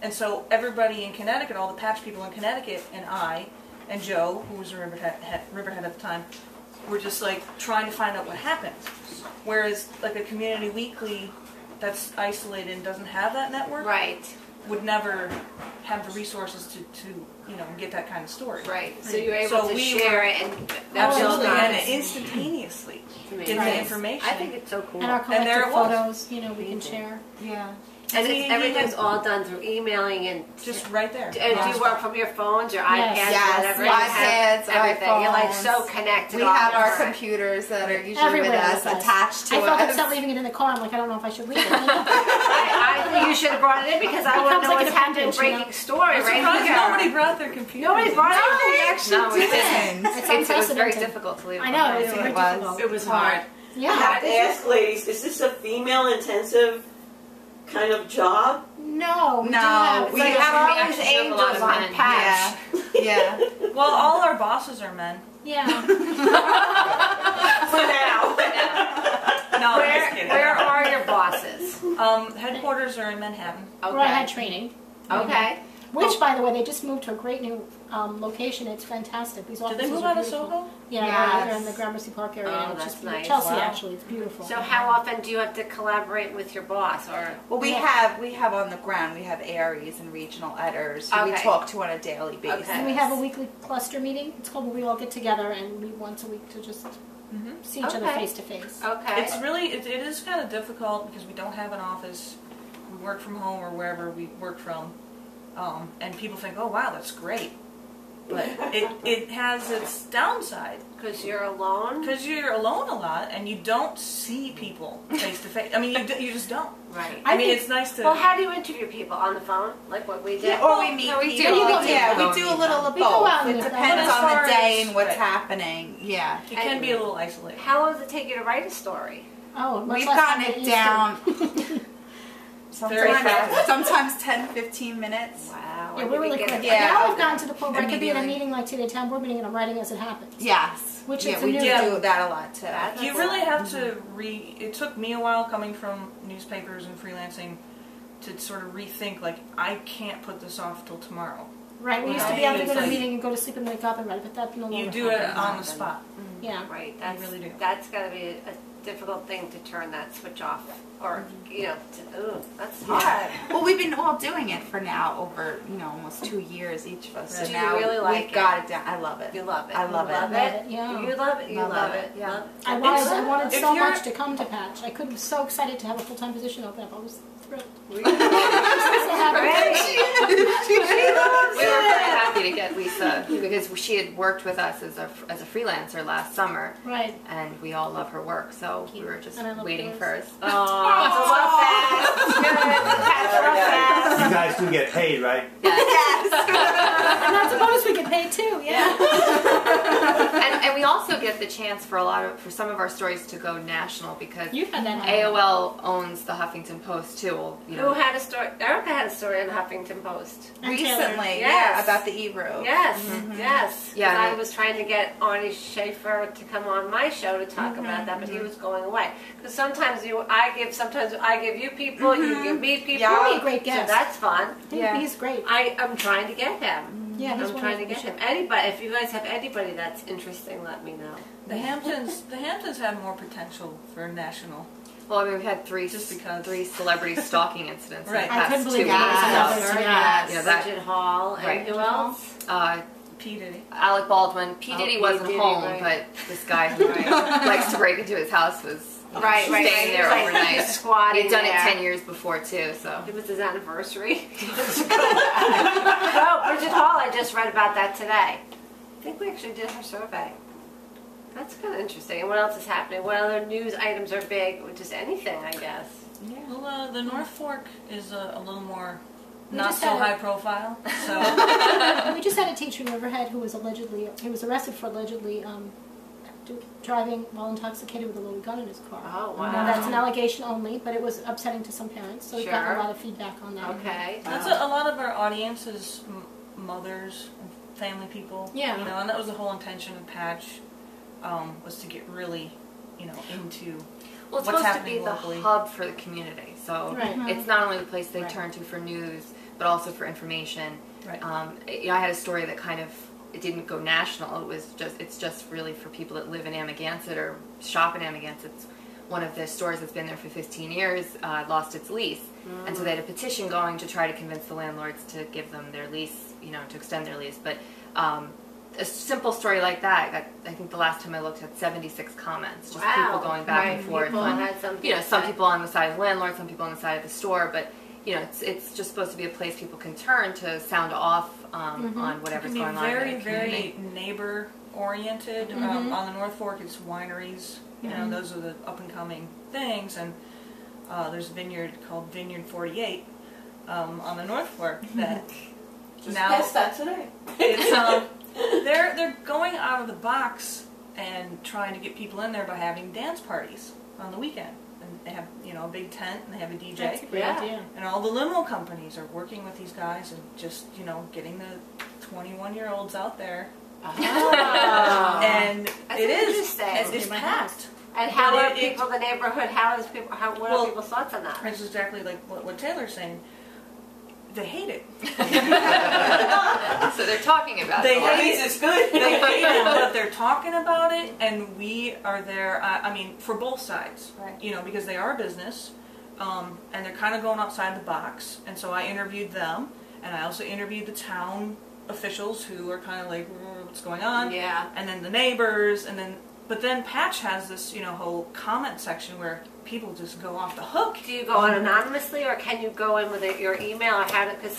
And so everybody in Connecticut, all the Patch people in Connecticut, and I, and Joe, who was in Riverhead at the time, were just like trying to find out what happened. Whereas like a community weekly that's isolated and doesn't have that network, Right. would never have the resources to get that kind of story. Right. So you were able So to we share were- it and Absolutely, built on and it. instantaneously Amazing. give the information. I think it's so cool. And our And there collective it was. photos, we can share. Yeah. And He- it's, he everything's had- all done through emailing and just right there. And do you work from your phones, your iPads, Yes, whatever? iPads, you have everything. You're like so iPhones. connected. We all have the our time. computers that are usually Everywhere with with us us. attached to I felt us. upset leaving it in the car. I'm like, I don't know if I should leave it. I think you should have brought it in because I It want to comes know like what's an happening. appendage, you know? Breaking story I'm right surprised here. nobody brought their computers. Nobody brought No, it. we actually No, we didn't. It's It was very unprecedented. difficult to leave. I know, behind. it's very It was. difficult. It was hard. I Yeah. have to ask, ladies, is this a female-intensive kind of job? No, we do No, have. we Like have Charlie's actually have a Angels lot of on men. patch. Yeah. Well, all our bosses are men. Yeah. For now. No, I'm just kidding. Where are your bosses? Headquarters are in Manhattan. Where I had training. Okay. Which, by the way, they just moved to a great new location. It's fantastic. These Did offices they move are out of beautiful. Soho? Yeah, Yes. they're in the Gramercy Park area. Oh, and it's that's just nice. Chelsea, Wow. actually. It's beautiful. So how often do you have to collaborate with your boss? Or Well, we have on the ground. We have Aries and regional editors who we Okay. talk to on a daily basis. Okay. And we have a weekly cluster meeting. It's called where we all get together and meet once a week to just see each other Okay. face to face. okay. It's really, it is kind of difficult because we don't have an office. We work from home or wherever we work from. And people think, oh wow, that's great. But it has its downside. Because you're alone. Because you're alone a lot and you don't see people face to face. I mean, you just don't. Right. I mean, think- it's nice to... Well, how do you interview people on the phone, like what we did? Yeah, or we meet No, we people. do. Yeah, We we do a little of We go both. out and It do depends that. on the As far day as- and what's right. happening. Yeah. It can be a little isolated. How long does it take you to write a story? Oh, much We've less gotten than it used to. down Very fast. sometimes 10, 15 minutes. Wow. Yeah, I we're really didn't quick. get Yeah. Now I've gotten to the point where I could be in a Immediately. meeting like today, town board meeting, and I'm writing as it happens. Yes. Which yeah, is a we new do thing. that a lot too. That's You cool. really have to it took me a while coming from newspapers and freelancing to sort of rethink, like, I can't put this off till tomorrow. Right, we used to be able to go to a meeting and go to sleep and wake up and write, but that no longer You do it happens. on the spot. Yeah. Right. That's really do. That's got to be a difficult thing to turn that switch off, or that's hard. Well, we've been all doing it for now over, almost 2 years each of us. Right. So Do you now really like we've it? got it down. I love it. You love it. I love You it. love Love it. it, yeah. You love it. You Love love it. it. Yeah. Love it. I It's- wanted if so you're- much to come to Patch. I was so excited to have a full-time position open up. I was thrilled. We So happy. We were very happy to get Lisa because she had worked with us as a freelancer last summer, Right. and we all love her work. So we were just And I love waiting yours. for us. Oh, love that. Good. Love that. You guys do get paid, right? And that's a bonus we get paid too, yeah. And we also get the chance for some of our stories to go national because You've had that happen. AOL owns the Huffington Post too. Who had a story? Erica had a story in the Huffington Post. And Taylor. Recently, Yes. yeah, about the Ebro. Yes, yes. Yeah, 'Cause I and was trying to get Arnie Schaefer to come on my show to talk about that, but he was going away. Because sometimes I give you people, you give me people. Yeah. He'd be a great guest. So that's fun. Yeah. He's great. I'm trying to get him. Yeah, he's I'm trying to wonderful. get him. Anybody, if you guys have anybody that's interesting, let me know. The Hamptons have more potential for national. Well, I mean, we've had three celebrity stalking incidents Right. in the I past couldn't 2 believe weeks. that. So, Yes. you know, that Bridget Hall and Right. who else? P. Diddy. Alec Baldwin, P. Diddy P. wasn't Diddy, home, right. but this guy who likes to break into his house was Right, right. staying there Like, overnight. squatting He'd done it there. 10 years before too, so. It was his anniversary. Oh, Bridget Hall, I just read about that today. I think we actually did her survey. That's kind of interesting. And what else is happening? What other news items are big? Or just anything, I guess. Well, the North Fork is a little more We not just so had a- high profile. So We just had a teacher in Riverhead who was arrested for allegedly driving while intoxicated with a loaded gun in his car. Oh, wow. Now that's an allegation only, but it was upsetting to some parents, so we've gotten Sure. a lot of feedback on that. Okay. that's a lot of our audience is mothers and family people. Yeah. And that was the whole intention of Patch, was to get really, into. Well, it's What's supposed to happening be the locally. hub for the community, so Right. it's not only the place they Right. turn to for news, but also for information. Right. I had a story that it didn't go national. It's just really for people that live in Amagansett or shop in Amagansett. It's one of the stores that's been there for 15 years lost its lease, And so they had a petition going to try to convince the landlords to give them their lease, to extend their lease. But a simple story like that, I think the last time I looked at 76 comments, just people going back and forth. Some people on the side of the landlord, some people on the side of the store, but it's just supposed to be a place people can turn to sound off on whatever's going on. Very, very neighbor oriented. On the North Fork, it's wineries. Those are the up and coming things, and there's a vineyard called Vineyard 48 on the North Fork that now that today. It's they're going out of the box and trying to get people in there by having dance parties on the weekend. And they have, a big tent and they have a DJ. That's a great idea. And all the limo companies are working with these guys and just, getting the 21-year-olds out there. Oh. And That's it's packed. And how are people, the neighborhood, what are people's thoughts on that? It's exactly like what Taylor's saying. They hate it. So they're talking about it. It's good. They hate it, but they're talking about it, and we are there. For both sides, right. Because they are a business, and they're kind of going outside the box. And so I interviewed them, and I also interviewed the town officials who are kind of like, what's going on? Yeah. And then the neighbors, but then Patch has this, whole comment section where people just go off the hook. Do you go on anonymously, or can you go in with your email, or how? Because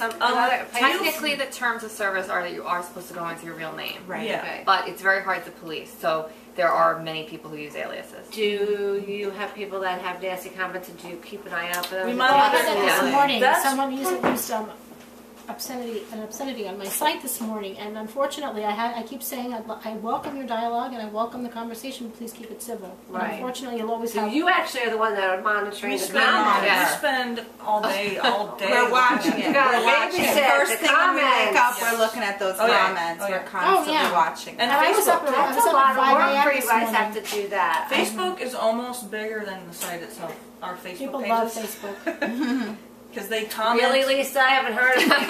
technically, the terms of service are that you are supposed to go into your real name. Right. Yeah. Okay. But it's very hard to police. So there are many people who use aliases. Do you have people that have nasty comments, and do you keep an eye out for them? We I might had that this morning. Someone used an obscenity on my site this morning, and unfortunately, I keep saying I welcome your dialogue and I welcome the conversation. Please keep it civil. Right. Unfortunately, you'll always So have. you actually are the one that are monitoring we the spend, comments. we spend all day. We're watching it. gotta We're watching it. babysit First the thing when we wake up, comments. we're looking at those Oh, yeah. comments. Oh, yeah. We're constantly watching. And I was up Facebook, at That's a lot of 5 work a.m. for you this guys morning. have to do that. Facebook is almost bigger than the site itself. Our Facebook People pages. love Facebook. Because they comment. Really, Lisa? I haven't heard of it. Talking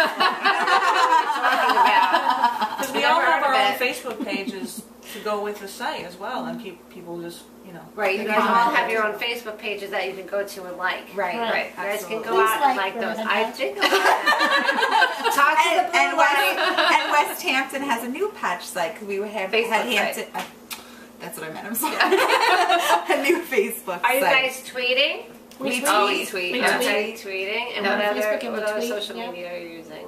about. Because we all have our own Facebook pages to go with the site as well, and keep people just, Right, you guys all have your own Facebook pages that you can go to and like. Right, Right. You guys can go Please out and like like those. them. I think about that. Talk to the blue And West Hampton has a new patch site because we had Facebook Hampton. That's what I meant. I'm sorry. A new Facebook Are you site. guys tweeting? We tweet. We Yeah. tweet. Tweeting? And Yeah. what other tweet, social yeah. media are you using?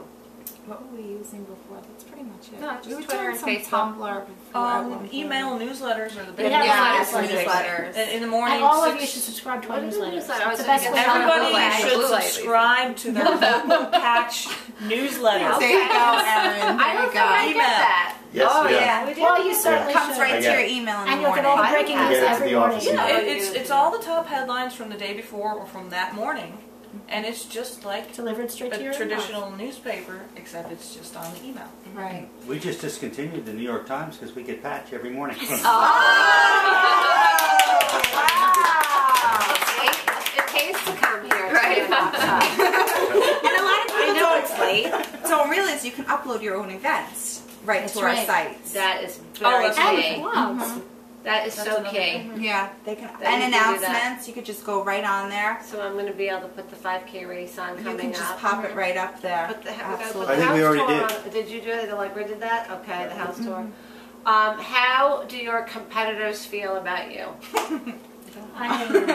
What were we using before? That's pretty much it. No, just we were Twitter doing and some Facebook. Tumblr before. at one point. Email newsletters are the big Yeah, newsletters. In the morning, And all of 6 you should subscribe to our What is a newsletter. newsletter? I was It's the best thinking way to Everybody Blue light, should blue light. subscribe to their local patch newsletter. There you go, Erin. I There don't you think I go. get that. Yes, Oh, we yeah. We do. Well, you certainly It comes should. right I to get your it. email in And the you'll get all the morning. breaking I news get it to every the morning. office. It's all the top headlines from the day before or from that morning, and it's just like Delivered straight to a your traditional newspaper, except it's just on the email. Right. We just discontinued the New York Times because we get patch every morning. Wow. It pays to come here. Right. And a lot of people I know it's late. don't realize you can upload your own events right That's to our right. sites. That is Oh, very that's key. And blogs. That is That's so another key. thing. Yeah, they can. That And you can do that. announcements, you could just go right on there. So I'm going to be able to put the 5K race on You coming can just up. pop it right up there. Put the, we gotta put Absolutely. I the think we house already tour did. on. Did you do it? The library did that? Okay, the house tour. How do your competitors feel about you?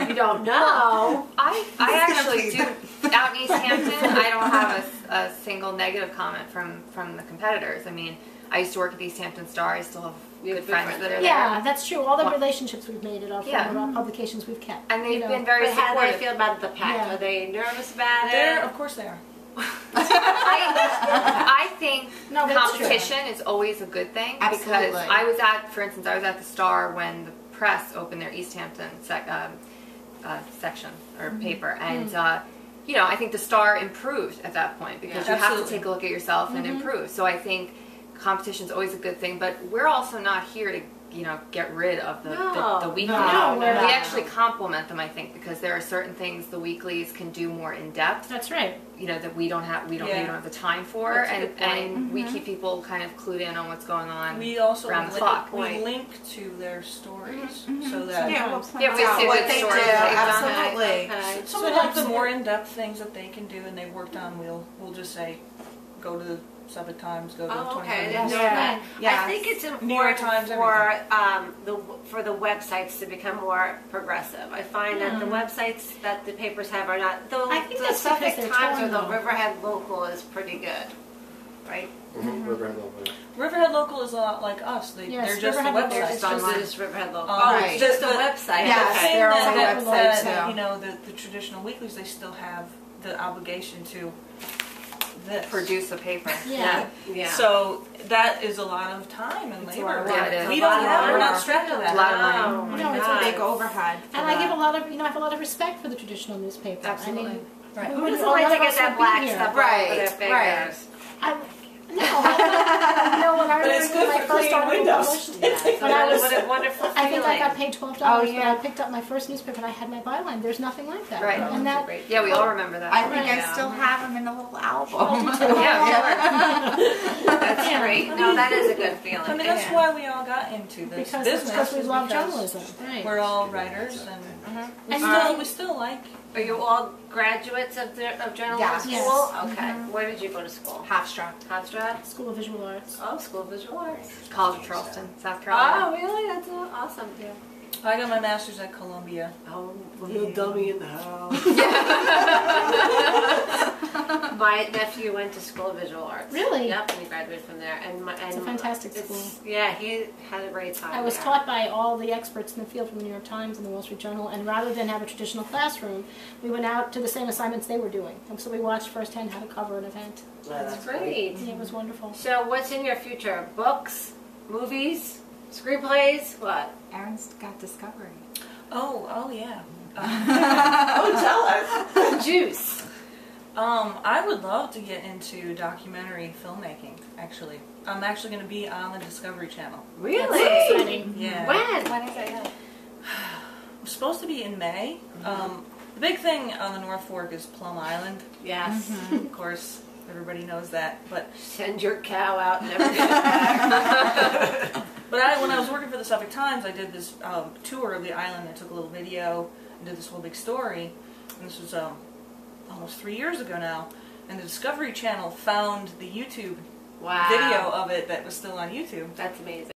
You don't know. I gonna actually please do. Out in East Hampton, I don't have a single negative comment from the competitors. I mean, I used to work at the East Hampton Star. I still have You good have good friends friends that are Yeah, there. that's true. All the relationships we've made at our Yeah. publications we've kept. And they've you know. been very But how do they supportive. feel about the pack? Yeah. Are they nervous about There, it? of course they are. I think No, that's true. competition is always a good thing because Absolutely. for instance, I was at the Star when the press opened their East Hampton section or paper, and I think the Star improved at that point because you have to Absolutely. take a look at yourself and improve. So I think competition is always a good thing, but we're also not here to get rid of the weekly. No, we're We not. actually complement them, I think, because there are certain things the weeklies can do more in depth. That's right. that we don't have the time for, and we keep people kind of clued in on what's going on. We also around the clock. We link to their stories so that Yeah, we see what what they stories do. they've done. Absolutely. Okay. some of like the more in-depth things that they can do and they've worked on, we'll just say, go to the Suffolk Times, go to Oh, 24 okay. News. Yeah. Yeah. I think it's New York important Times, for the websites to become more progressive. I find that the websites that the papers have are not. I think The that's Suffolk because they're Times or torn, the though. Riverhead Local is pretty good, right? Riverhead Local. Riverhead Local is a lot like us. Yes, They're just a Riverhead Local website. is It's just Riverhead Local. Right. It's just a The- website. Yes, Okay. their own that, website that, too. you know, the traditional weeklies, they still have the obligation to this. Produce a paper. Yeah. Yeah. So that is a lot of time and It's a lot labor. of work. Yeah, it is. We A lot don't of have, we're work. not strapped to that. A lot of money. Oh, my No, it's a God. Big overhead. for And I give that. a lot of, I have a lot of respect for the traditional newspaper. Absolutely. I mean, Right. we Who wouldn't- doesn't like none to of get us that would black be here. stuff all over Right, their right. fingers? No, when I But it's was good my for first cleaning article windows. published, Yeah, when I was, what a wonderful feeling. I think I got paid $12 Oh, when yeah. I picked up my first newspaper and I had my byline. There's nothing like that. Right. And that, Yeah, we all remember that. I think Yeah. I still have them in a little album. Yeah, That's Yeah. great. No, that is a good feeling. I mean, that's why we all got into this business. because we is love because journalism. Right. We're all writers, and And we still like. Are you all graduates of journalism Yes. school? Yes. Okay. Where did you go to school? Hofstra. Hofstra? School of Visual Arts. Oh, School of Visual Arts. College of Charleston, South Carolina. Oh, really? That's awesome. Yeah. I got my master's at Columbia. Oh, little dummy in the house. My nephew went to School of Visual Arts. Really? Yep, and he graduated from there. And It's a fantastic school. Yeah, he had a great time. I was there. taught by all the experts in the field from the New York Times and the Wall Street Journal, and rather than have a traditional classroom, we went out to the same assignments they were doing. And so we watched firsthand how to cover an event. That's great. And it was wonderful. So, what's in your future? Books, movies, screenplays? What? Aaron's got Discovery. Oh yeah. Oh, tell us. Juice. I would love to get into documentary filmmaking. Actually, I'm actually going to be on the Discovery Channel. Really? Exciting. Yeah. When? When is it? I'm supposed to be in May. The big thing on the North Fork is Plum Island. Yes. Of course, everybody knows that. But Send your cow out and never get back. when I was working for the Suffolk Times, I did this tour of the island. I took a little video and did this whole big story. And this was almost 3 years ago now. And the Discovery Channel found the YouTube Wow. video of it that was still on YouTube. That's amazing.